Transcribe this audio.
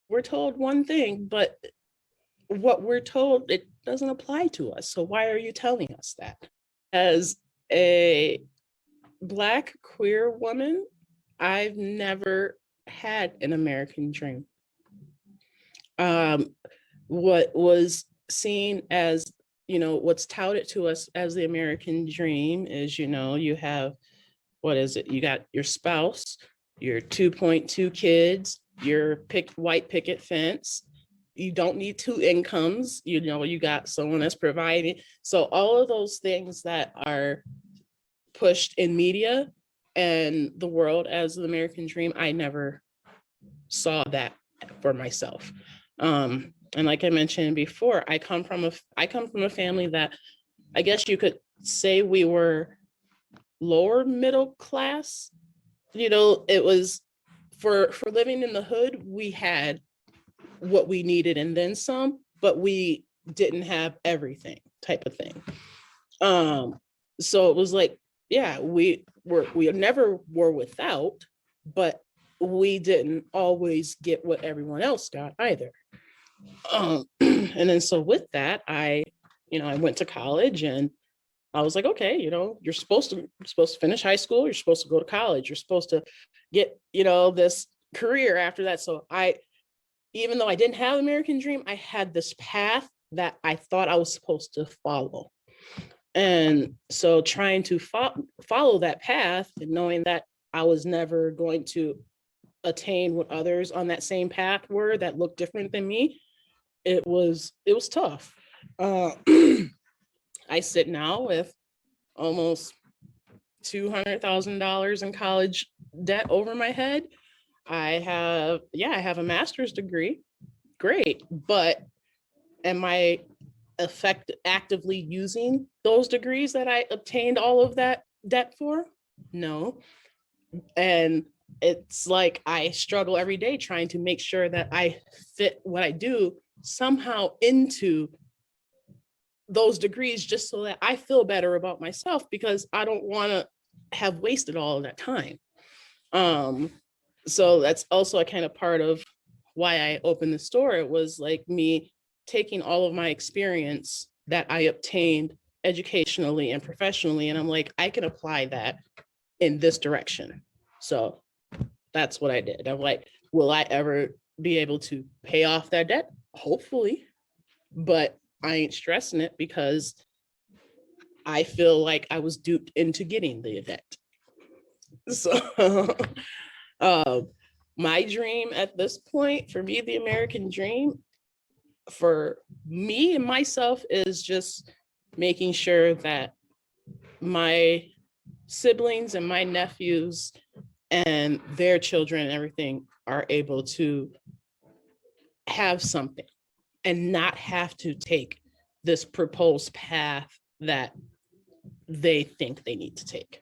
we're told one thing, but what we're told, it doesn't apply to us. So why are you telling us that? As a Black queer woman, I've never had an American dream. What was seen as, what's touted to us as the American dream is, you have, what is it? You got your spouse, your 2.2 kids, your white picket fence. You don't need two incomes. You got someone that's providing. So all of those things that are pushed in media and the world as the American dream, I never saw that for myself. And like I mentioned before, I come from a family that I guess you could say we were lower middle class. It was for living in the hood, we had what we needed and then some, but we didn't have everything type of thing. So it was like, yeah, we never were without, but we didn't always get what everyone else got either. And then so with that, I went to college and I was like, okay, you're supposed to finish high school, you're supposed to go to college, you're supposed to get, this career after that. So even though I didn't have an American dream, I had this path that I thought I was supposed to follow. And so trying to follow that path and knowing that I was never going to attain what others on that same path were that looked different than me, it was tough. I sit now with almost $200,000 in college debt over my head. I have a master's degree. Great. But am I actively using those degrees that I obtained all of that debt for? No. And it's like I struggle every day trying to make sure that I fit what I do somehow into those degrees just so that I feel better about myself, because I don't want to have wasted all of that time. So that's also a kind of part of why I opened the store. It was like me taking all of my experience that I obtained educationally and professionally, and I'm like, I can apply that in this direction. So that's what I did. I'm like, will I ever be able to pay off that debt? Hopefully, but I ain't stressing it because I feel like I was duped into getting the debt. So my dream at this point, for me, the American dream for me and myself is just making sure that my siblings and my nephews and their children and everything are able to have something and not have to take this proposed path that they think they need to take.